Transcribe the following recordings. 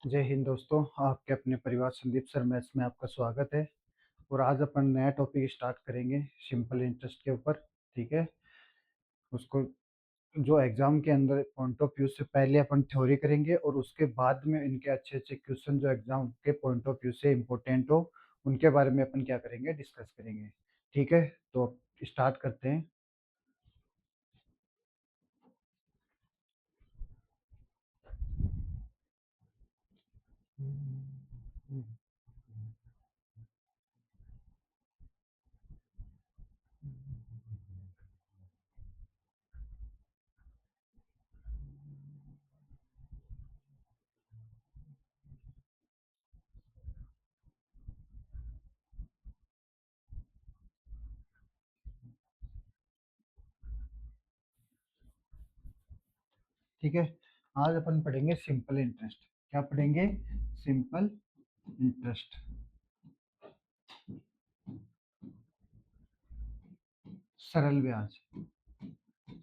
जय हिंद दोस्तों। आपके अपने परिवार संदीप सर मैथ्स में आपका स्वागत है। और आज अपन नया टॉपिक स्टार्ट करेंगे सिंपल इंटरेस्ट के ऊपर। ठीक है। उसको जो एग्जाम के अंदर पॉइंट ऑफ व्यू से पहले अपन थ्योरी करेंगे और उसके बाद में इनके अच्छे अच्छे क्वेश्चन जो एग्जाम के पॉइंट ऑफ व्यू से इम्पोर्टेंट हो उनके बारे में अपन क्या करेंगे, डिस्कस करेंगे। ठीक है, तो स्टार्ट करते हैं। ठीक है, आज अपन पढ़ेंगे सिंपल इंटरेस्ट। क्या पढ़ेंगे? सिंपल इंटरेस्ट, सरल ब्याज,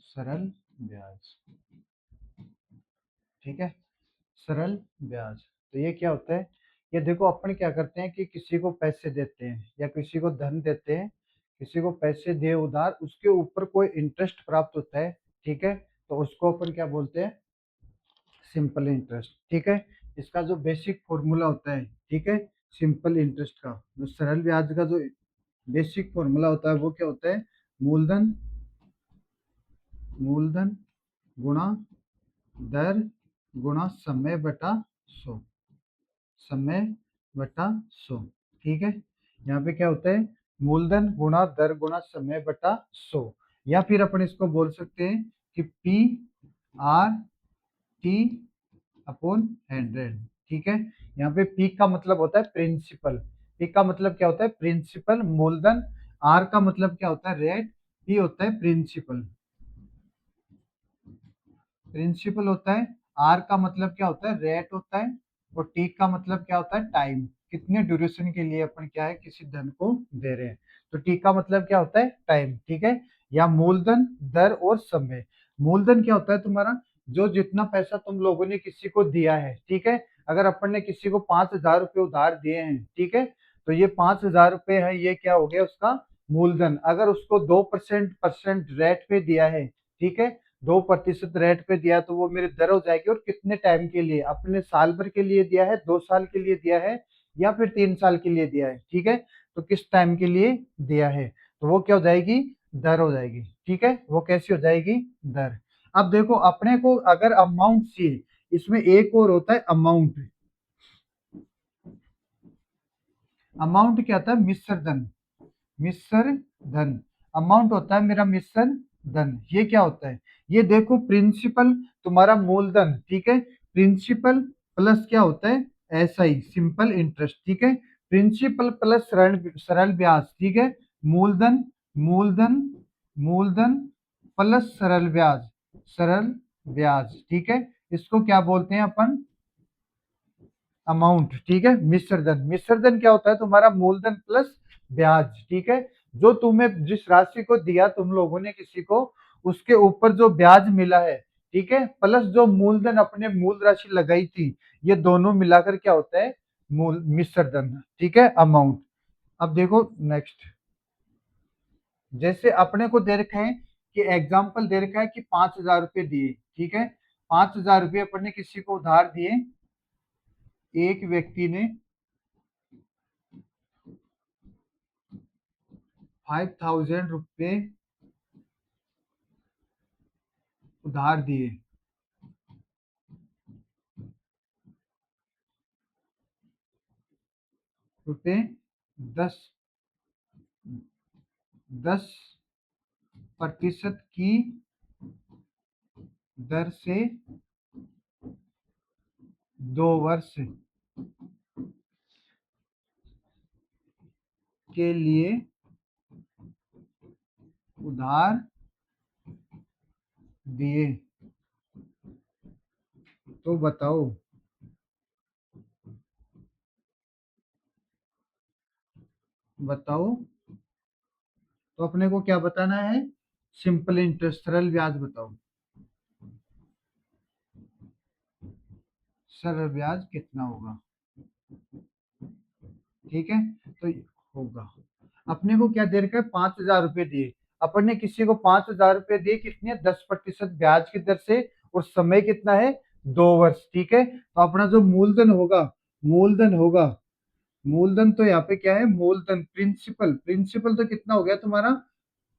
सरल ब्याज। ठीक है, सरल ब्याज। तो ये क्या होता है? ये देखो, अपन क्या करते हैं कि किसी को पैसे देते हैं या किसी को धन देते हैं, किसी को पैसे दे उधार, उसके ऊपर कोई इंटरेस्ट प्राप्त होता है। ठीक है, तो उसको अपन क्या बोलते हैं? Simple interest. ठीक है, इसका जो बेसिक फॉर्मूला होता है, ठीक है, सिंपल इंटरेस्ट का जो सरल ब्याज का जो बेसिक फॉर्मूला होता है वो क्या होता है? मूलधन, मूलधन गुणा दर गुणा समय बटा 100, समय बटा 100। ठीक है, यहाँ पे क्या होता है? मूलधन गुणा दर गुणा समय बटा 100। या फिर अपन इसको बोल सकते हैं कि पी आर टी अपॉन 100। ठीक है, यहाँ पे पी का मतलब होता है प्रिंसिपल। पी का मतलब क्या होता है? प्रिंसिपल मूलधन। आर का मतलब क्या होता है? रेट। पी होता है प्रिंसिपल, प्रिंसिपल होता है। आर का मतलब क्या होता है? रेट होता है। और टी का मतलब क्या होता है? टाइम। कितने ड्यूरेशन के लिए अपन क्या है किसी धन को दे रहे हैं। तो टी का मतलब क्या होता है? टाइम। ठीक है, या मूलधन, दर और समय। मूलधन क्या होता है तुम्हारा? जो जितना पैसा तुम लोगों ने किसी को दिया है। ठीक है, अगर अपन ने किसी को 5,000 रुपये उधार दिए हैं, ठीक है, तो ये 5,000 रुपये है, ये क्या हो गया उसका मूलधन। अगर उसको 2% परसेंट रेट पे दिया है, ठीक है, 2% रेट पे दिया, तो वो मेरी दर हो जाएगी। और कितने टाइम के लिए? अपने साल भर के लिए दिया है, 2 साल के लिए दिया है, या फिर 3 साल के लिए दिया है। ठीक है, तो किस टाइम के लिए दिया है, तो वो क्या हो जाएगी? दर हो जाएगी। ठीक है, वो कैसी हो जाएगी? दर। अब देखो, अपने को अगर अमाउंट चाहिए, इसमें एक और होता है अमाउंट। अमाउंट क्या होता है? मिश्र धन, मिश्र धन। अमाउंट होता है मेरा मिश्र धन। ये क्या होता है? ये देखो, प्रिंसिपल तुम्हारा मूलधन, ठीक है, प्रिंसिपल प्लस क्या होता है? SI, simple interest. ठीक है, प्रिंसिपल प्लस सरल सरल ब्याज। ठीक है, मूलधन, मूलधन, मूलधन प्लस सरल ब्याज, सरल ब्याज। ठीक है, इसको क्या बोलते हैं अपन? अमाउंट। ठीक है, मिश्रधन। मिश्रधन क्या होता है? तुम्हारा मूलधन प्लस ब्याज। ठीक है, जो तुम्हें जिस राशि को दिया तुम लोगों ने किसी को, उसके ऊपर जो ब्याज मिला है, ठीक है, प्लस जो मूलधन अपने मूल राशि लगाई थी, ये दोनों मिलाकर क्या होता है? मूल मिश्रधन। ठीक है, अमाउंट। अब देखो नेक्स्ट, जैसे अपने को दे रखा है कि एग्जाम्पल दे रखा है कि 5,000 रुपये दिए। ठीक है, 5,000 रुपये अपन ने किसी को उधार दिए। एक व्यक्ति ने 5,000 रुपये उधार दिए। रुपये 10% की दर से 2 वर्ष के लिए उधार दिए। तो बताओ, बताओ, तो अपने को क्या बताना है? सिंपल इंटरेस्ट, सरल ब्याज बताओ। सरल ब्याज कितना होगा। ठीक है, तो होगा, अपने को क्या दे रखा है, 5,000 रुपए दिए, अपन ने किसी को 5,000 रुपए दिए, कितने, 10% ब्याज की दर से, और समय कितना है, 2 वर्ष। ठीक है, तो अपना जो मूलधन होगा, मूलधन होगा, मूलधन तो यहाँ पे क्या है, मूलधन प्रिंसिपल, प्रिंसिपल तो कितना हो गया तुम्हारा,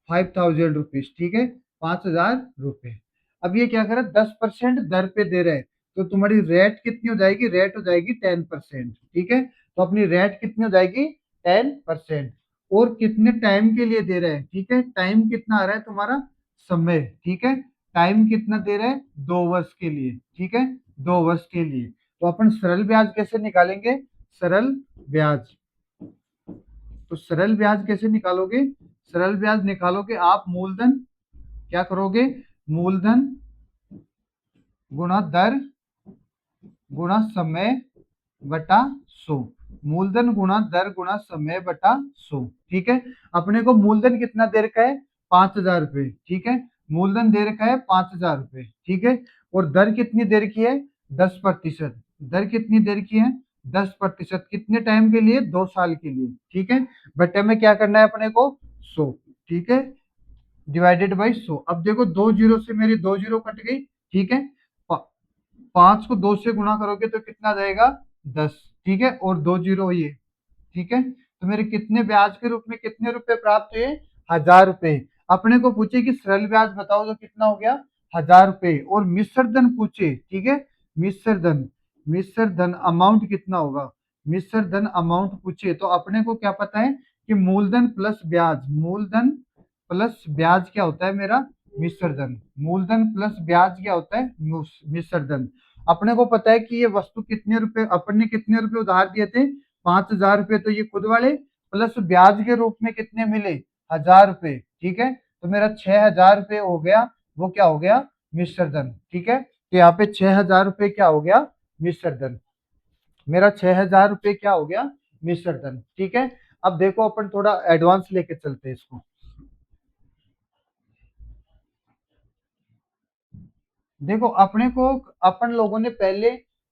5,000 रुपीज। ठीक है, 5,000 रुपए। अब ये क्या करे, 10% दर पे दे रहे हैं, तो तुम्हारी रेट कितनी हो जाएगी, रेट हो जाएगी 10%। ठीक है, तो अपनी रेट कितनी हो जाएगी, 10%। और कितने टाइम के लिए दे रहे हैं, ठीक है, टाइम कितना आ रहा है तुम्हारा, समय। ठीक है, टाइम कितना दे रहे हैं, 2 वर्ष के लिए। ठीक है, 2 वर्ष के लिए। तो अपन सरल ब्याज कैसे निकालेंगे, सरल ब्याज, तो सरल ब्याज कैसे निकालोगे, सरल ब्याज निकालोगे आप, मूलधन क्या करोगे, मूलधन गुणा दर गुणा समय बटा 100, मूलधन गुणा दर गुणा समय बटा 100। ठीक है, अपने को मूलधन कितना दे रखा है, 5,000 रुपए। ठीक है, मूलधन दे रखा है 5,000 रुपए। ठीक है, और दर कितनी दे रखी है, 10%। दर कितनी दे रखी है, 10%, कितने टाइम के लिए, 2 साल के लिए। ठीक है, बटे में क्या करना है अपने को, 100। ठीक है, डिवाइडेड बाई 100। अब देखो, 2 जीरो से मेरी 2 जीरो कट गई। ठीक है, 5 को 2 से गुणा करोगे तो कितना आ जाएगा, 10। ठीक है, और 2 जीरो ये। ठीक है, तो मेरे कितने ब्याज के रूप में कितने रुपए प्राप्त हुए, 1,000 रुपए। अपने को पूछे कि सरल ब्याज बताओ, तो कितना हो गया, 1,000 रुपए। और मिश्र धन पूछे, ठीक है, मिश्र धन, मिश्र धन अमाउंट कितना होगा, मिश्र धन अमाउंट पूछे, तो अपने को क्या पता है कि मूलधन प्लस ब्याज, मूलधन प्लस ब्याज क्या होता है मेरा, मिश्र धन। मूलधन प्लस ब्याज क्या होता है, मिश्र धन। अपने को पता है कि ये वस्तु कितने रुपए, अपन ने कितने रुपए उधार दिए थे, 5,000 रुपए, तो ये खुद वाले, प्लस ब्याज के रूप में कितने मिले, 1,000 रुपए। ठीक है, तो मेरा 6,000 रुपए हो गया, वो क्या हो गया, मिश्र धन। ठीक है, तो यहाँ पे 6,000 रुपए क्या हो गया, मिश्र धन। मेरा 6,000 रुपए क्या हो गया, मिश्र धन। ठीक है, अब देखो अपन थोड़ा एडवांस लेके चलते हैं इसको। देखो, अपने को, अपन लोगों ने पहले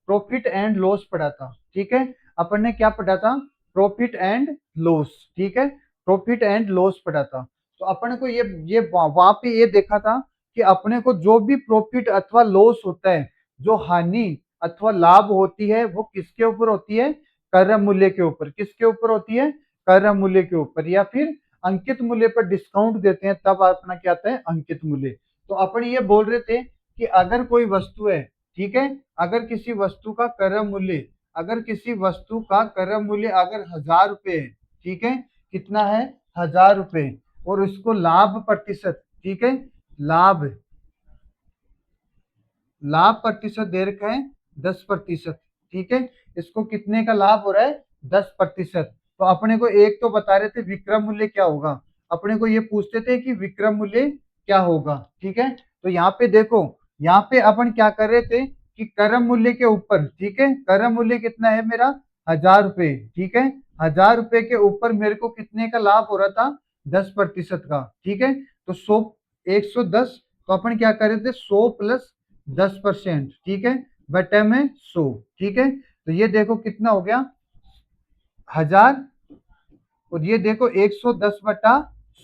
प्रॉफिट एंड लॉस पढ़ा था। ठीक है, अपन ने क्या पढ़ा था, प्रॉफिट एंड लॉस। ठीक है, प्रॉफिट एंड लॉस पढ़ा था। तो अपन को ये वहां पे ये देखा था कि अपने को जो भी प्रॉफिट अथवा लॉस होता है, जो हानि अथवा लाभ होती है, वो किसके ऊपर होती है, क्रय मूल्य के ऊपर। किसके ऊपर होती है, क्रय मूल्य के ऊपर, या फिर अंकित मूल्य पर डिस्काउंट देते हैं तब अपना क्या आता है, अंकित मूल्य। तो अपन ये बोल रहे थे कि अगर कोई वस्तु है, ठीक है, अगर किसी वस्तु का क्रय मूल्य, अगर किसी वस्तु का क्रय मूल्य अगर 1,000 रुपए है, ठीक है, कितना है, 1,000 रुपए, और उसको लाभ प्रतिशत, ठीक है, लाभ, लाभ प्रतिशत दे रखा है 10%। ठीक है, इसको कितने का लाभ हो रहा है, 10%। तो अपने को एक तो बता रहे थे विक्रय मूल्य क्या होगा, अपने को ये पूछते थे कि विक्रय मूल्य क्या होगा। ठीक है, तो यहाँ पे देखो, यहाँ पे अपन क्या कर रहे थे कि क्रय मूल्य के ऊपर, ठीक है, क्रय मूल्य कितना है मेरा, 1,000 रुपए। ठीक है, 1,000 रुपए के ऊपर मेरे को कितने का लाभ हो रहा था, 10% का। ठीक है, तो 100, 110, तो अपन क्या कर रहे थे, 100 प्लस 10%। ठीक है, बटे में 100। ठीक है, तो ये देखो कितना हो गया, 1,000, और ये देखो 110 बटा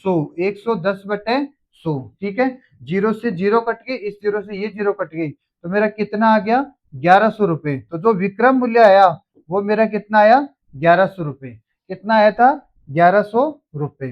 100, 110 बटे 100। ठीक है, जीरो से जीरो कट गई, इस जीरो से ये जीरो कट गई, तो मेरा कितना आ गया, 1,100 रुपए। तो जो विक्रम मूल्य आया वो मेरा कितना आया, 1,100 रुपए। कितना आया था, 1,100 रुपए।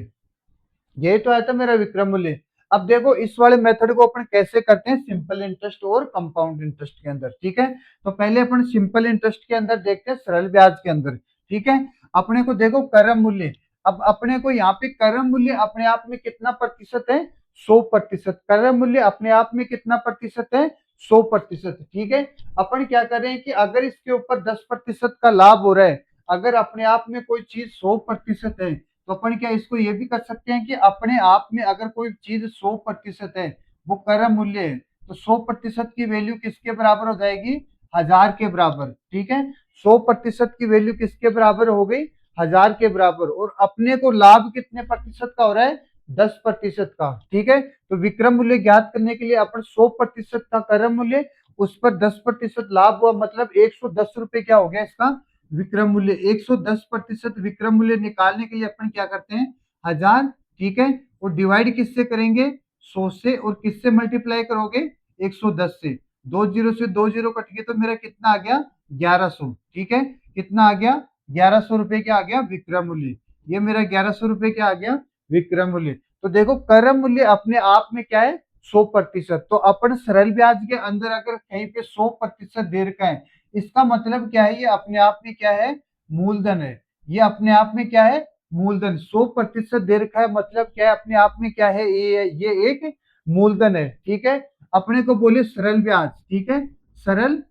यही तो आया था मेरा विक्रम मूल्य। अब देखो, इस वाले मेथड को अपन कैसे करते हैं, सिंपल इंटरेस्ट और कंपाउंड इंटरेस्ट के अंदर। ठीक है, तो पहले अपन सिंपल इंटरेस्ट के अंदर देखते हैं, सरल ब्याज के अंदर। ठीक है, अपने को देखो क्रय मूल्य, अब अपने को यहाँ पे क्रय मूल्य अपने आप में कितना प्रतिशत है, 100%। क्रय मूल्य अपने आप में कितना प्रतिशत है, 100%। ठीक है, अपन क्या कर रहे हैं कि अगर इसके ऊपर 10% का लाभ हो रहा है, अगर अपने आप में कोई चीज 100% है, तो अपन क्या इसको ये भी कर सकते हैं कि अपने आप में अगर कोई चीज 100% है, वो क्रय मूल्य है, तो 100% की वैल्यू किसके बराबर हो जाएगी, 1,000 के बराबर। ठीक है, 100% की वैल्यू किसके बराबर हो गई, 1,000 के बराबर। और अपने को लाभ कितने प्रतिशत का हो रहा है, 10% का। ठीक है, तो विक्रय मूल्य ज्ञात करने के लिए अपन 100% का क्रय मूल्य उस पर 10% लाभ हुआ, मतलब 110 रुपए क्या हो गया इसका विक्रय मूल्य। 110% विक्रय मूल्य निकालने के लिए अपन क्या करते हैं, 1000, ठीक है, और डिवाइड किससे करेंगे, 100 से, और किससे मल्टीप्लाई करोगे, 110 से। 20 से 20 कट गए तो मेरा कितना आ गया, 1100, ठीक है, कितना आ गया, 1100 रुपए क्या आ गया विक्रय मूल्य। ये मेरा 1100 रुपए क्या आ गया विक्रय मूल्य। तो देखो क्रय मूल्य अपने आप में क्या है, 100%। तो अपन सरल ब्याज के अंदर अगर कहीं पे 100% दे रखा है, इसका मतलब क्या है, ये अपने आप में क्या है, मूलधन है। ये अपने आप में क्या है, मूलधन। 100% दे रखा है मतलब क्या है, अपने आप में क्या है, ये एक मूलधन है, ठीक है। अपने को बोले सरल ब्याज, ठीक है, सरल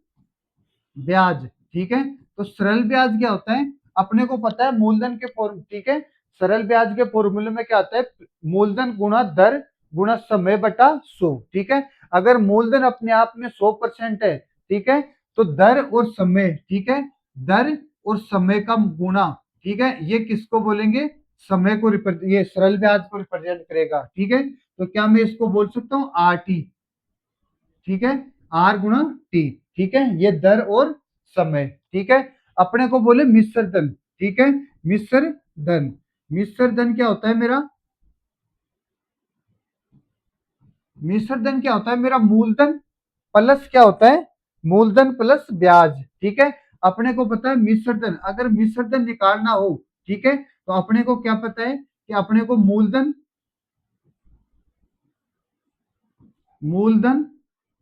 ब्याज, ठीक है। तो सरल ब्याज क्या होता है, अपने को पता है मूलधन के ठीक है, सरल ब्याज के फॉर्मूले में क्या आता है, मूलधन गुणा दर गुणा समय बटा 100, ठीक है। अगर मूलधन अपने आप में 100% है, ठीक है, तो दर और समय, ठीक है, दर और समय का गुणा, ठीक है, ये किसको बोलेंगे, समय को ये सरल ब्याज को रिप्रेजेंट करेगा, ठीक है। तो क्या मैं इसको बोल सकता हूँ आर टी, ठीक है, आर गुणा टी, ठीक है, ये दर और समय, ठीक है। अपने को बोले मिश्र धन, ठीक है, मिश्र धन। मिश्र धन क्या होता है मेरा, मिश्र धन क्या होता है मेरा, मूलधन प्लस क्या होता है, मूलधन प्लस ब्याज, ठीक है। अपने को पता है मिश्र धन, अगर मिश्र धन निकालना हो, ठीक है, तो अपने को क्या पता है कि अपने को मूलधन, मूलधन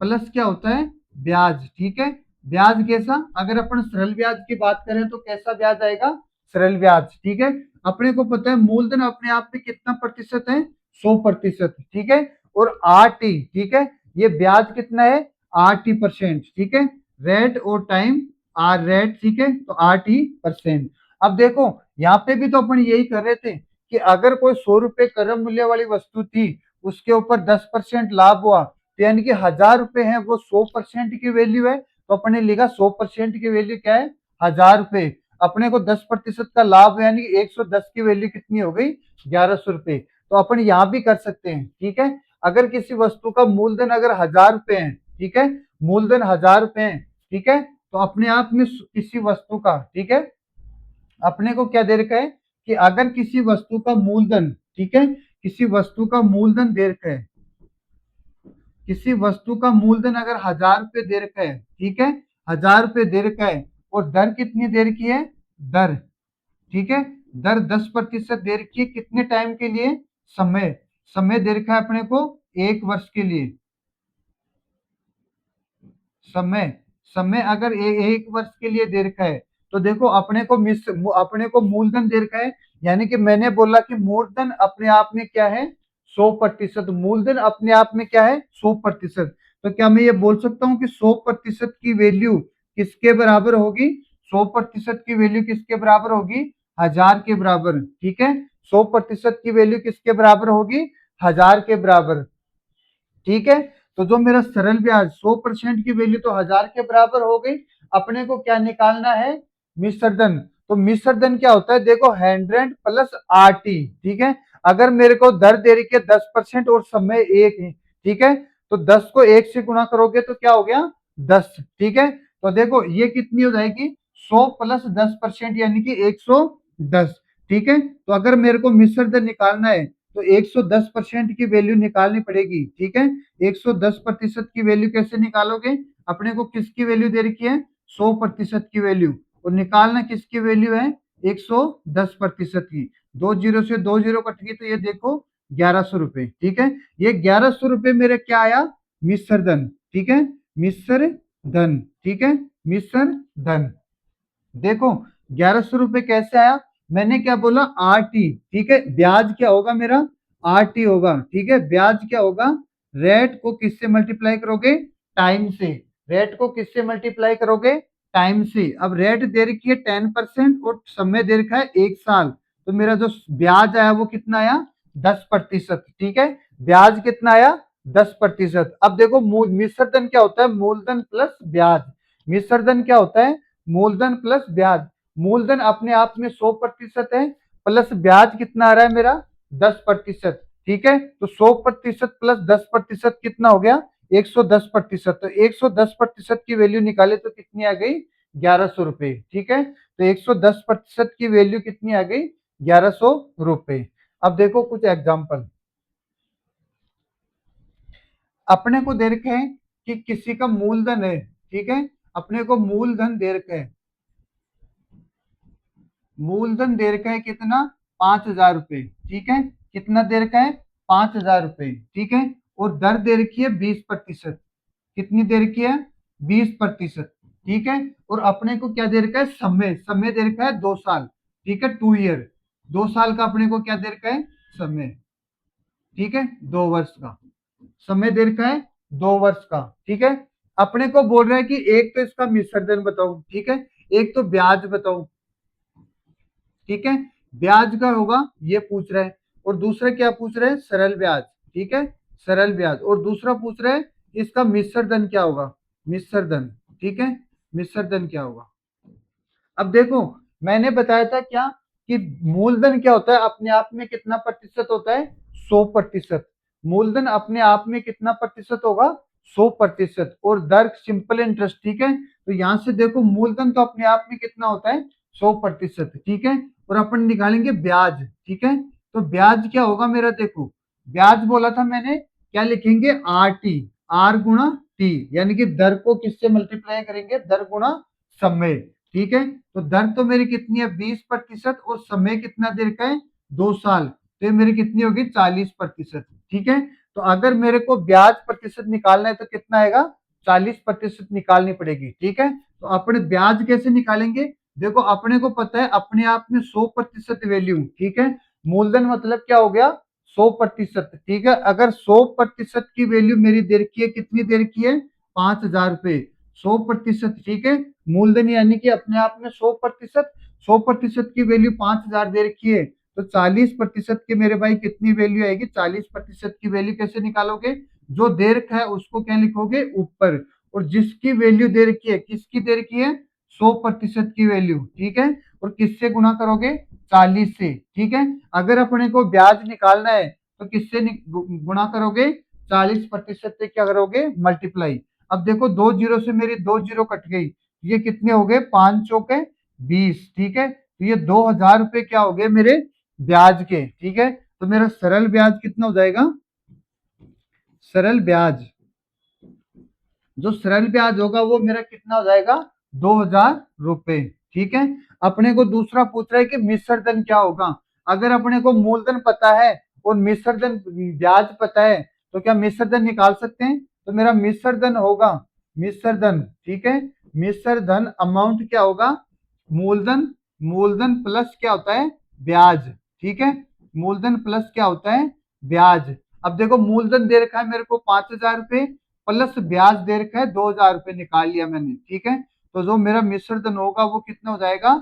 प्लस क्या होता है, ब्याज, ठीक है। ब्याज कैसा, अगर अपन सरल ब्याज की बात करें तो कैसा ब्याज आएगा, सरल ब्याज, ठीक है। अपने को पता है मूलधन अपने आप में कितना प्रतिशत है, 100%, ठीक है, और आर टी, ठीक है, ये ब्याज कितना है, RT%, ठीक है। रेट और टाइम, आर रेट, ठीक है, तो RT%। अब देखो यहाँ पे भी तो अपन यही कर रहे थे कि अगर कोई 100 रुपए क्रय मूल्य वाली वस्तु थी, उसके ऊपर 10% लाभ हुआ, तो यानी कि 1000 रुपए है, वो 100% की वैल्यू है, तो अपने लिखा 100% की वैल्यू क्या है, 1000 रुपए। अपने को 10% का लाभ है, यानी कि 110 की वैल्यू कितनी हो गई, 1100 रुपए। तो अपन यहाँ भी कर सकते हैं, ठीक है। अगर किसी वस्तु का मूलधन अगर 1000 रुपए है, ठीक है, मूलधन 1000 रुपए है, ठीक है, तो अपने आप में किसी वस्तु का, ठीक है, अपने को क्या दे रखा है कि अगर किसी वस्तु का मूलधन, ठीक है, किसी वस्तु का मूलधन दे रखा है, किसी वस्तु का मूलधन अगर 1000 रुपए दे रखा है, ठीक है, 1000 रुपए दे रखा है, और दर कितनी दे रखी है, दर, ठीक है, दर 10% दे रखी है, कितने टाइम के लिए, समय, समय दे रखा है अपने को 1 वर्ष के लिए, समय, समय अगर 1 वर्ष के लिए दे रखा है, तो देखो अपने को अपने को मूलधन दे रखा है, यानी कि मैंने बोला कि मूलधन अपने आप में क्या है, 100%, मूलधन अपने आप में क्या है, 100%। तो क्या मैं ये बोल सकता हूँ कि 100% की वैल्यू किसके बराबर होगी, 100% की वैल्यू किसके बराबर होगी, 1000 के बराबर, ठीक है। 100% की वैल्यू किसके बराबर होगी, 1000 के बराबर, ठीक है। तो जो मेरा सरल ब्याज 100% की वैल्यू तो 1000 के बराबर हो गई। अपने को क्या निकालना है, मिश्र धन। तो मिश्र धन क्या होता है, देखो 100 प्लस RT, ठीक है। अगर मेरे को दर दे रही है 10% और समय 1 है, ठीक है, तो 10 को 1 से गुणा करोगे तो क्या हो गया, 10, ठीक है। तो देखो ये कितनी हो जाएगी, 100 प्लस 10% यानी कि 110, ठीक है। तो अगर मेरे को मिश्र धन निकालना है तो 110% की वैल्यू निकालनी पड़ेगी, ठीक है। 110% की वैल्यू कैसे निकालोगे, अपने को किसकी वैल्यू दे रखी है, 100% की वैल्यू, और निकालना किसकी वैल्यू है, 110% की। 20 से 20 कट गई तो ये देखो 1100 रुपए, ठीक है। ये 1100 रुपए मेरे क्या आया, मिश्र धन, ठीक है, मिश्र धन, ठीक है, मिश्र धन। देखो 1100 रुपए कैसे आया, मैंने क्या बोला, आर टी, ठीक है। ब्याज क्या होगा मेरा, आर टी होगा, ठीक है। ब्याज क्या होगा, रेट को किससे मल्टीप्लाई करोगे, टाइम से। रेट को किससे मल्टीप्लाई करोगे, टाइम से। अब रेट दे रखी है 10% और समय दे रखा है 1 साल, तो मेरा जो ब्याज आया वो कितना आया, 10%, ठीक है। ब्याज कितना आया, 10%। अब देखो मिश्र धन क्या होता है, मूलधन प्लस ब्याज। मिश्र धन क्या होता है, मूलधन प्लस ब्याज। मूलधन अपने आप में 100% है, प्लस ब्याज कितना आ रहा है मेरा, 10%, ठीक है। तो 100% प्लस 10% कितना हो गया, 110%। तो 110% की वैल्यू निकाले तो कितनी आ गई? 1100 रुपए। ठीक है, तो 110% की वैल्यू कितनी आ गई? 1100 रुपए। अब देखो कुछ एग्जाम्पल। अपने को दे रखे है कि किसी का मूलधन है, ठीक है, अपने को मूलधन दे रखा है, मूलधन दे रखा है कितना? 5000 रुपए। ठीक है, कितना दे रखा है? 5000 रुपए। ठीक है, और दर दे रखी है 20%। कितनी दे रखी है? 20%। ठीक है, और अपने को क्या दे रखा है? समय, समय दे रखा है 2 साल। ठीक है, 2 ईयर, 2 साल का अपने को क्या दे रखा है? समय। ठीक है, 2 वर्ष का समय दे रखा है, 2 वर्ष का। ठीक है, अपने को बोल रहा है कि एक तो इसका मिश्रधन बताओ, ठीक है, एक तो ब्याज बताओ। ठीक है, ब्याज का होगा ये पूछ रहा है, और दूसरा क्या पूछ रहा है? सरल ब्याज। ठीक है, सरल ब्याज, और दूसरा पूछ रहा है इसका मिश्रधन क्या होगा? मिश्रधन। ठीक है, मिश्रधन क्या होगा? अब देखो, मैंने बताया था क्या कि मूलधन क्या होता है? अपने आप में कितना प्रतिशत होता है? 100%। मूलधन अपने आप में कितना प्रतिशत होगा? 100%। और दर सिंपल इंटरेस्ट। ठीक है, तो यहां से देखो मूलधन तो अपने आप में कितना होता है? 100%। ठीक है, और अपन निकालेंगे ब्याज। ठीक है, तो ब्याज क्या होगा मेरा? देखो, ब्याज बोला था मैंने, क्या लिखेंगे? आर टी, आर गुणा टी, यानी कि दर को किससे मल्टीप्लाई करेंगे? दर गुणा समय। ठीक है, तो दर तो मेरी कितनी है? 20%, और समय कितना देर का है? 2 साल, तो ये मेरी कितनी होगी? 40%। ठीक है, तो अगर मेरे को ब्याज प्रतिशत निकालना है तो कितना आएगा? 40% निकालनी पड़ेगी। ठीक है, तो अपने ब्याज कैसे निकालेंगे? देखो, अपने को पता है अपने आप में 100% वैल्यू। ठीक है, मूलधन मतलब क्या हो गया? 100%। ठीक है, अगर 100% की वैल्यू मेरी दे रखी है, कितनी दे रखी है? 5000 रुपए। 100%। ठीक है, मूलधन यानी कि अपने आप में 100%, 100% की वैल्यू 5000 दे रखी है, तो 40% की मेरे भाई कितनी वैल्यू आएगी? 40% की वैल्यू कैसे निकालोगे? जो दे रखा है उसको क्या लिखोगे? ऊपर, और जिसकी वैल्यू दे रखी है, किसकी दे रखी है? 100% की वैल्यू। ठीक है, और किससे गुणा करोगे? 40 से। ठीक है, अगर अपने को ब्याज निकालना है तो किससे गुणा करोगे? 40% से क्या करोगे? मल्टीप्लाई। अब देखो, 2 जीरो से मेरी 2 जीरो कट गई, ये कितने हो गए? 5 चौके 20। ठीक है, तो ये 2000 रुपए क्या हो गए मेरे? ब्याज के। ठीक है, तो मेरा सरल ब्याज कितना हो जाएगा? सरल ब्याज, जो सरल ब्याज होगा वो मेरा कितना हो जाएगा? 2000 रुपए। ठीक है, अपने को दूसरा पूछ रहा है कि मिश्रधन क्या होगा? अगर अपने को मूलधन पता है और मिश्रधन ब्याज पता है, तो क्या मिश्रधन निकाल सकते हैं? तो मेरा मिश्रधन होगा, मिश्रधन। ठीक है, मिश्रधन अमाउंट क्या होगा? मूलधन, मूलधन प्लस क्या होता है? ब्याज। ठीक है, मूलधन प्लस क्या होता है? ब्याज। अब देखो, मूलधन दे रखा है मेरे को 5000 रुपए, प्लस ब्याज दे रखा है 2000 रुपए, निकाल लिया मैंने। ठीक है, तो जो मेरा मिश्रधन होगा वो कितना हो जाएगा?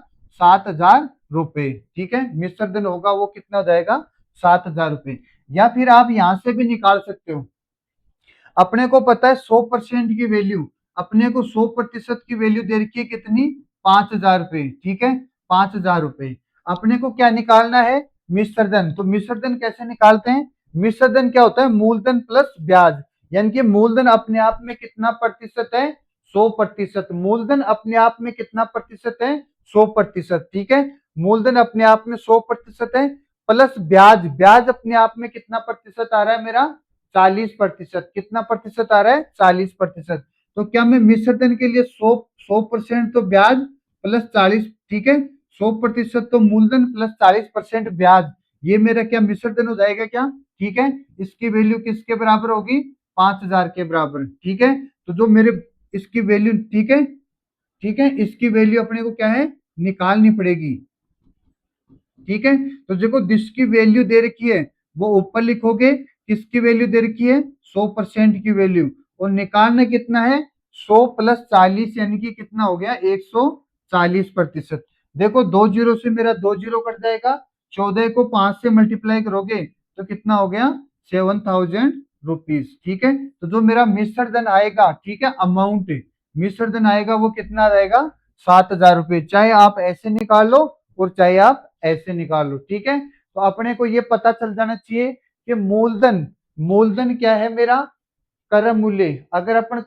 7000 रुपए। ठीक है, मिश्रधन होगा वो कितना हो जाएगा? 7000 रुपए। या फिर आप यहां से भी निकाल सकते हो, अपने को पता है 100% की वैल्यू, अपने को 100% की वैल्यू दे रखी है कितनी? 5000 रुपए। ठीक है, 5000 रुपए। अपने को क्या निकालना है? मिश्रधन। तो मिश्रधन कैसे निकालते हैं? मिश्रधन क्या होता है? मूलधन प्लस ब्याज, यानी कि मूलधन अपने आप में कितना प्रतिशत है? 100%। मूलधन अपने आप में कितना प्रतिशत है? 100%। ठीक है, मूलधन अपने आप में 100% है, प्लस ब्याज, ब्याज अपने आप में कितना प्रतिशत आ रहा है मेरा? 40%। कितना प्रतिशत आ रहा है? 40%। तो क्या मैं मिश्रधन के लिए 100% तो ब्याज प्लस 40, ठीक है, 100% तो मूलधन प्लस 40% ब्याज, ये मेरा क्या मिश्रधन हो जाएगा क्या? ठीक है, इसकी वैल्यू किसके बराबर होगी? 5000 के बराबर। ठीक है, तो जो मेरे इसकी वैल्यू, ठीक है, ठीक है, इसकी वैल्यू अपने को क्या है? निकालनी पड़ेगी। ठीक है, तो देखो, जिसकी वैल्यू दे रखी है वो ऊपर लिखोगे, किसकी वैल्यू दे रखी है? 100% की वैल्यू, और निकालना कितना है? 100 प्लस 40, यानी कि कितना हो गया? 140%। देखो, 2 जीरो से मेरा 2 जीरो कट जाएगा, 14 को 5 से मल्टीप्लाई करोगे तो कितना हो गया? 7000 रुपीज। ठीक है, तो जो मेरा मिश्रधन आएगा, ठीक है, अमाउंट मिश्रधन आएगा वो कितना आ जाएगा? 7000 रुपये। चाहे आप ऐसे निकाल लो और चाहे आप ऐसे निकाल लो। ठीक है, तो अपने को ये पता चल जाना चाहिए कि मूलधन, मूलधन क्या है मेरा? कर मूल्य, अगर अपन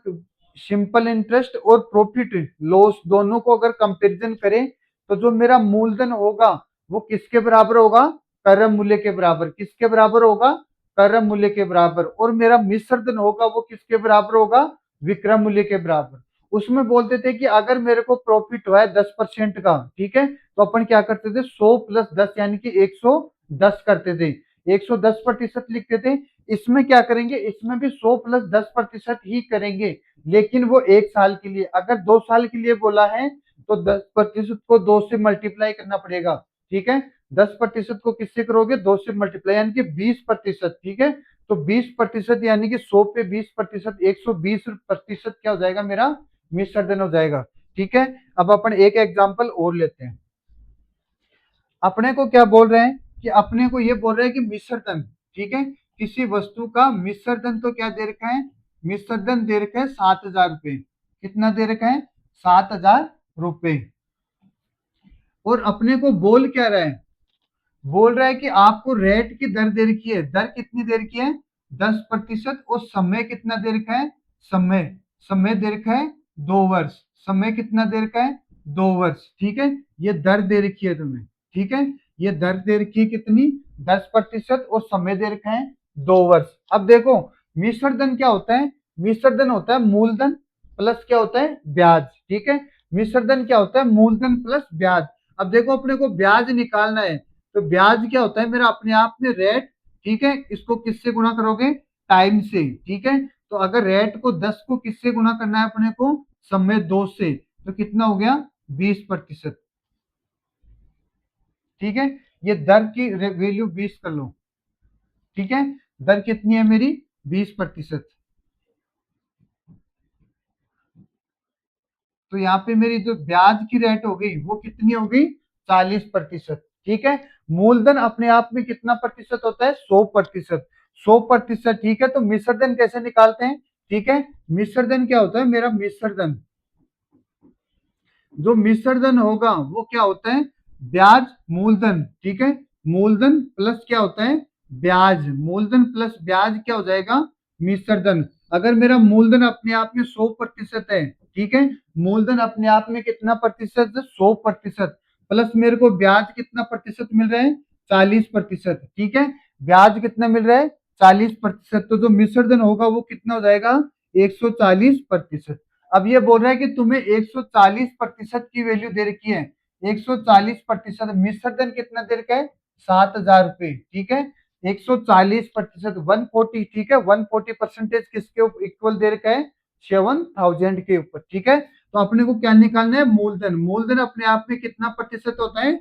सिंपल इंटरेस्ट और प्रॉफिट लॉस दोनों को अगर कंपैरिजन करें तो जो मेरा मूलधन होगा वो किसके बराबर होगा, कर मूल्य के बराबर। किसके बराबर होगा, कर मूल्य के बराबर। और मेरा मिश्रधन होगा वो किसके बराबर होगा, विक्रय मूल्य के बराबर। उसमें बोलते थे कि अगर मेरे को प्रॉफिट हुआ है 10% का, ठीक है, तो अपन क्या करते थे, 100 प्लस 10 यानी कि 110 करते थे, 110% लिखते थे। इसमें क्या करेंगे, इसमें भी 100 प्लस 10% ही करेंगे, लेकिन वो 1 साल के लिए। अगर 2 साल के लिए बोला है तो 10% को 2 से मल्टीप्लाई करना पड़ेगा, ठीक है। 10% को किससे करोगे, 2 से मल्टीप्लाई, यानी कि 20%, ठीक है। तो 20% यानी कि 100 पे 20%, 120% क्या हो जाएगा, मेरा मिश्रधन हो जाएगा, ठीक है। अब अपन एक एग्जांपल और लेते हैं। अपने को क्या बोल रहे हैं कि अपने को ये बोल रहे हैं कि मिश्रधन, ठीक है, किसी वस्तु का मिश्रधन तो क्या दे रखा है, मिश्रधन दे रखा है 7,000 रुपए। कितना दे रखा है, 7,000 रुपए। और अपने को बोल क्या रहा है, बोल रहा है कि आपको रेट की दर दे रखी है। दर कितनी दे रखी है, 10%। और समय कितना दे रखा है, समय समय दे रखा है 2 वर्ष। समय कितना दे रखा है, 2 वर्ष, ठीक है। ये दर दे रखी है तुम्हें, ठीक है। ये दर दे रखी है कितनी, 10%, और समय दे रखा है 2 वर्ष। अब देखो मिश्रधन क्या होता है, मिश्रधन होता है मूलधन प्लस क्या होता है, ब्याज, ठीक है। मिश्रधन क्या होता है, मूलधन प्लस ब्याज। अब देखो अपने को ब्याज निकालना है, तो ब्याज क्या होता है मेरा अपने आप में रेट, ठीक है। इसको किससे गुणा करोगे, टाइम से, ठीक है। तो अगर रेट को 10 को किससे गुणा करना है अपने को, समय 2 से, तो कितना हो गया, 20%, ठीक है। ये दर की वैल्यू 20 कर लो, ठीक है। दर कितनी है मेरी, 20%। तो यहाँ पे मेरी जो ब्याज की रेट हो गई वो कितनी हो गई, 40%, ठीक है। मूलधन अपने आप में कितना प्रतिशत होता है, 100%। 100%, ठीक है। तो मिश्रधन कैसे निकालते हैं, ठीक है। मिश्रधन क्या होता है मेरा, मिश्रधन, जो मिश्रधन होगा वो क्या होता है, ब्याज मूलधन, ठीक है। मूलधन प्लस क्या होता है, ब्याज। मूलधन प्लस ब्याज क्या हो जाएगा, मिश्रधन। अगर मेरा मूलधन अपने आप में 100% है, ठीक है, मूलधन अपने आप में कितना प्रतिशत है, 100%, प्लस मेरे को ब्याज कितना प्रतिशत मिल रहा है, 40%, ठीक है। ब्याज कितना मिल रहा है, 40%। तो जो मिश्रधन होगा वो कितना हो जाएगा, 140%। अब ये बोल रहा है कि तुम्हें 140% की वैल्यू दे रखी है, 140%। मिश्रधन कितना दे रखा है, 7,000 रुपए, ठीक है। 140%, 140, ठीक है। 140% किसके इक्वल दे रखा है, 7,000 के ऊपर, ठीक है। तो अपने को क्या निकालना है, मूलधन। मूलधन अपने आप में कितना प्रतिशत होता है,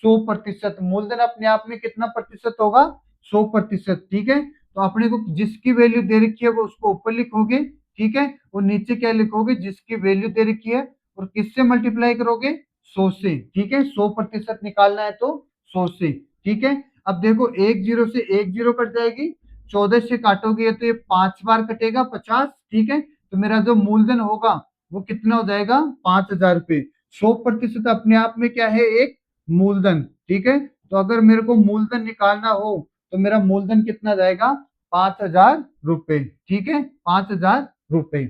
100%। मूलधन अपने आप में कितना प्रतिशत होगा, 100%, ठीक है। तो अपने को जिसकी वैल्यू दे रखी है वो उसको ऊपर लिखोगे, ठीक है। और नीचे क्या लिखोगे, जिसकी वैल्यू दे रखी है, और किससे मल्टीप्लाई करोगे, 100 से, ठीक है। 100% निकालना है तो 100 से, ठीक है। अब देखो एक जीरो से एक जीरो कट जाएगी, 14 से काटोगे तो ये 5 बार कटेगा, 50, ठीक है। तो मेरा जो मूलधन होगा वो कितना हो जाएगा, 5,000 रुपए। 100% अपने आप में क्या है, एक मूलधन, ठीक है। तो अगर मेरे को मूलधन निकालना हो तो मेरा मूलधन कितना जाएगा, 5,000 रुपए, ठीक है, 5,000 रुपए।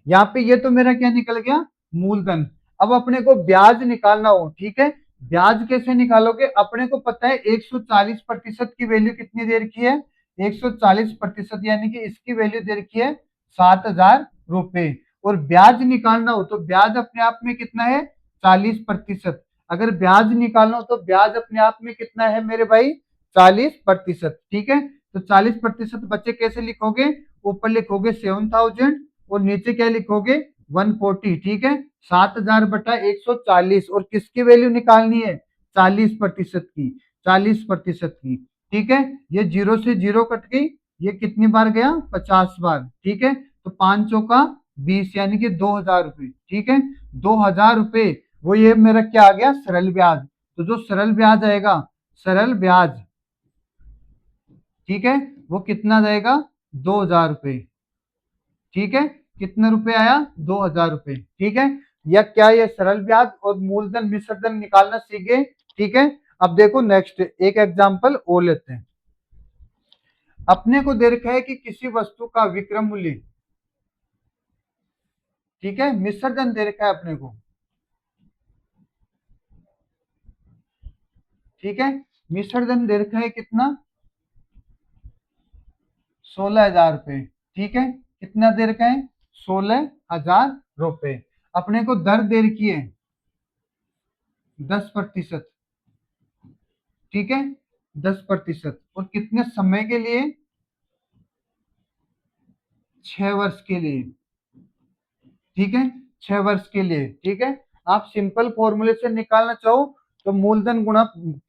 यहाँ पे ये तो मेरा क्या निकल गया, मूलधन। अब अपने को ब्याज निकालना हो, ठीक है। ब्याज कैसे निकालोगे, अपने को पता है 140% की वैल्यू कितनी दे रखी है, 140%, यानी कि इसकी वैल्यू दे रखी है 7,000 रुपए। और ब्याज निकालना हो तो ब्याज अपने आप में कितना है, 40%। अगर ब्याज निकालना हो तो ब्याज अपने आप में कितना है मेरे भाई, 40%, ठीक है। तो 40% बच्चे कैसे लिखोगे, ऊपर लिखोगे 7,000 और नीचे क्या लिखोगे, 140, ठीक है। 7,000/140, और किसकी वैल्यू निकालनी है, 40% की, 40% की, ठीक है। ये जीरो से जीरो कट गई, ये कितनी बार गया, 50 बार, ठीक है। तो 5 चौका 20, यानी कि 2,000 रुपए, ठीक है। 2,000 रुपए, वो ये मेरा क्या आ गया, सरल ब्याज। तो जो सरल ब्याज आएगा, सरल ब्याज, ठीक है, वो कितना जाएगा, 2,000 रुपए, ठीक है। कितना रुपए आया, 2,000 रुपए, ठीक है। या क्या ये सरल ब्याज और मूलधन मिश्रधन निकालना सीख गए, ठीक है। अब देखो नेक्स्ट एक एग्जांपल और लेते हैं। अपने को दे रखा है कि किसी वस्तु का विक्रय मूल्य, ठीक है, मिश्र धन दे रखा है अपने को, ठीक है, मिश्र धन दे रखा है कितना, 16,000 रुपए, ठीक है, कितना दे रखा है, 16,000 रुपए। अपने को दर दे रखी है 10%, ठीक है, 10%, और कितने समय के लिए, 6 वर्ष के लिए, ठीक है, 6 वर्ष के लिए, ठीक है। आप सिंपल फॉर्मूले से निकालना चाहो तो मूलधन गुणा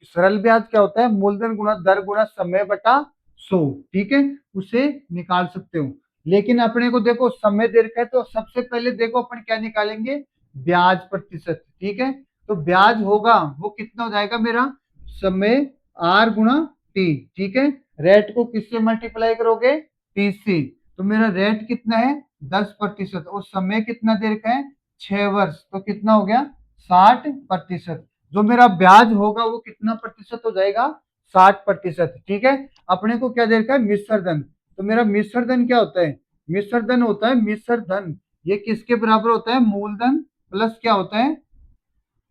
सरल ब्याज क्या होता है, मूलधन गुणा दर गुणा समय बटा 100, ठीक है, उसे निकाल सकते हो। लेकिन अपने को देखो समय दे रखा है तो सबसे पहले देखो अपन क्या निकालेंगे, ब्याज प्रतिशत, ठीक है। तो ब्याज होगा वो कितना हो जाएगा मेरा, समय आर गुणा टी, ठीक है, रेट को किससे मल्टीप्लाई करोगे, 30 से, तो मेरा रेट कितना है, 10%, और समय कितना दे रखा है, 6 वर्ष, तो कितना हो गया, 60%। जो मेरा ब्याज होगा वो कितना प्रतिशत हो जाएगा, 60%, ठीक है। अपने को क्या दे रखा है, मिश्र धन, तो मेरा मिश्र धन क्या होता है, मिश्र धन होता है, मिश्र धन ये किसके बराबर होता है, मूलधन प्लस क्या होता है,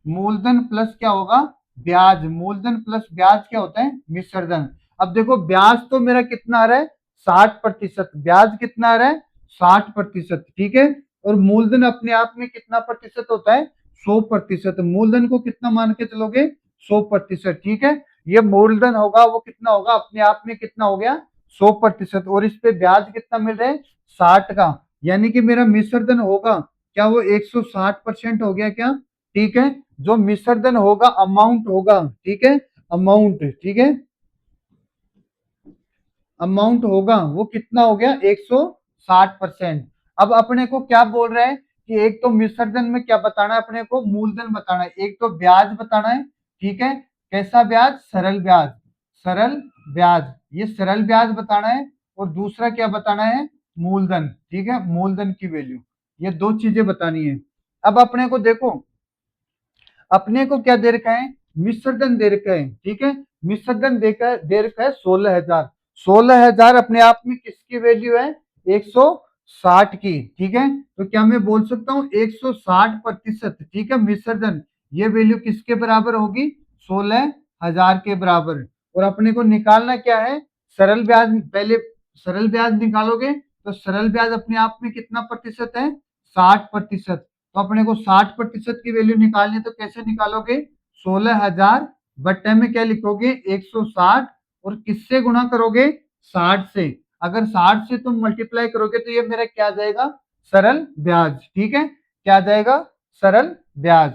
मूलधन प्लस क्या होगा, ब्याज, मूलधन प्लस ब्याज क्या होता है, मिश्र धन। अब देखो ब्याज तो मेरा कितना आ रहा है, 60%, ब्याज कितना आ रहा है, 60%, ठीक है, और मूलधन अपने आप में कितना प्रतिशत होता है, 100%, मूलधन को कितना मान के चलोगे, 100%, ठीक है। ये मूलधन होगा वो कितना होगा, अपने आप में कितना हो गया, 100%, और इस पे ब्याज कितना मिल रहा है, 60 का, यानी कि मेरा मिश्र धन होगा क्या, वो 160% हो गया क्या, ठीक है। जो मिश्र धन होगा अमाउंट होगा, ठीक है, अमाउंट, ठीक है, अमाउंट होगा वो कितना हो गया, 160%। अब अपने को क्या बोल रहे हैं कि एक तो मिश्र धन में क्या बताना है, अपने को मूलधन बताना है, एक तो ब्याज बताना है, ठीक है, कैसा ब्याज, सरल ब्याज, सरल ब्याज, ये सरल ब्याज बताना है, और दूसरा क्या बताना है, मूलधन, ठीक है, मूलधन की वैल्यू, ये दो चीजें बतानी है। अब अपने को देखो अपने को क्या दे रखा है, मिश्रधन दे रखा है, ठीक है, मिश्रधन दे रखा है 16,000, 16,000 अपने आप में किसकी वैल्यू है, 160 की, ठीक है। तो क्या मैं बोल सकता हूँ 160%, ठीक है, मिश्रधन ये वैल्यू किसके बराबर होगी, 16,000 के बराबर। और अपने को निकालना क्या है, सरल ब्याज, पहले सरल ब्याज निकालोगे तो सरल ब्याज अपने आप में कितना प्रतिशत है, 60%। तो अपने को 60% की वैल्यू निकालनी है तो कैसे निकालोगे, 16,000 बट्टे में क्या लिखोगे, 160, और किससे गुणा करोगे, 60 से। अगर 60 से तुम मल्टीप्लाई करोगे तो ये मेरा क्या आ जाएगा, सरल ब्याज, ठीक है, क्या आ जाएगा, सरल ब्याज।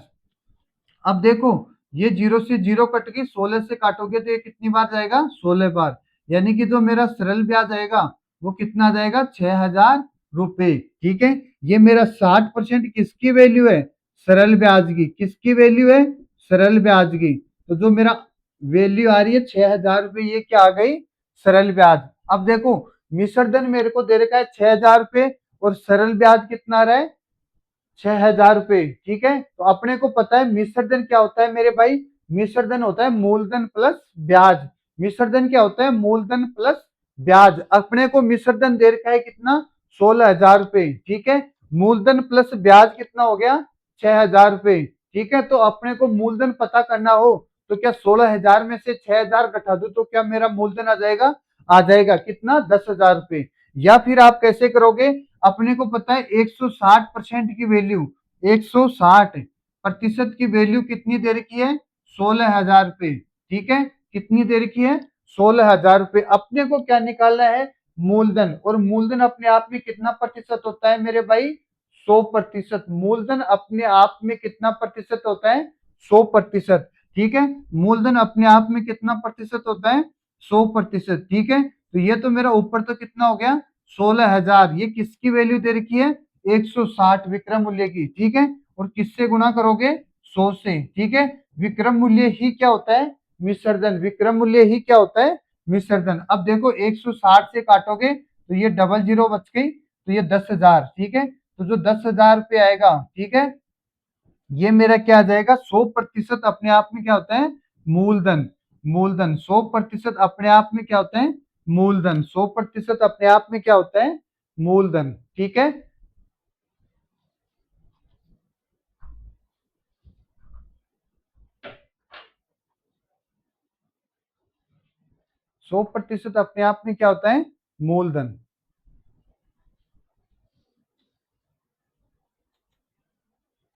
अब देखो ये 0 से 0 कट गई, 16 से काटोगे तो ये कितनी बार जाएगा, 16 बार, यानी कि जो मेरा सरल ब्याज आएगा वो कितना आ जाएगा, 6,000 रुपए, ठीक है। ये मेरा 60% किसकी वैल्यू है, सरल ब्याज की, किसकी वैल्यू है, सरल ब्याज की। तो जो मेरा वैल्यू आ रही है 6,000 रुपए, ये क्या आ गई, सरल ब्याज। अब देखो मिश्र धन मेरे को दे रखा है 6,000 रुपए, और सरल ब्याज कितना आ रहा है, 6,000 रुपए, ठीक है। तो अपने को पता है मिश्र धन क्या होता है मेरे भाई, मिश्र धन होता है मूलधन प्लस ब्याज, मिश्र धन क्या होता है, मूलधन प्लस ब्याज। अपने को मिश्र धन दे रखा है कितना, 16,000 रुपए, ठीक है, मूलधन प्लस ब्याज कितना हो गया, 6,000 रुपए, ठीक है। तो अपने को मूलधन पता करना हो तो क्या 16,000 में से 6,000 घटा दो तो क्या मेरा मूलधन आ जाएगा कितना, 10,000 रुपए। या फिर आप कैसे करोगे, अपने को पता है 160% की वैल्यू, 160% की वैल्यू कितनी दे रखी है, 16,000 रुपए, ठीक है, कितनी दे रखी है, 16,000 रुपए। अपने को क्या निकालना है, मूलधन, और मूलधन अपने आप में कितना प्रतिशत होता है मेरे भाई, 100%। मूलधन अपने आप में कितना प्रतिशत होता है, 100%, ठीक है, मूलधन अपने आप में कितना प्रतिशत होता है, 100%, ठीक है। तो ये तो मेरा ऊपर तो कितना हो गया, 16,000, ये किसकी वैल्यू दे रखी है, 160 विक्रम मूल्य की, ठीक है, और किससे गुणा करोगे, 100 से, ठीक है। विक्रम मूल्य ही क्या होता है, मिश्रधन, विक्रम मूल्य ही क्या होता है, मिश्रधन। अब देखो 160 से काटोगे तो ये डबल जीरो बच गई, तो ये 10,000, ठीक है, तो जो 10,000 रुपये आएगा, ठीक है, ये मेरा क्या आ जाएगा, 100% अपने आप में क्या होता है, मूलधन, मूलधन 100% अपने आप में क्या होता है, मूलधन। 100% अपने आप में क्या होता है? मूलधन। ठीक है। 100% अपने आप में क्या होता है? मूलधन।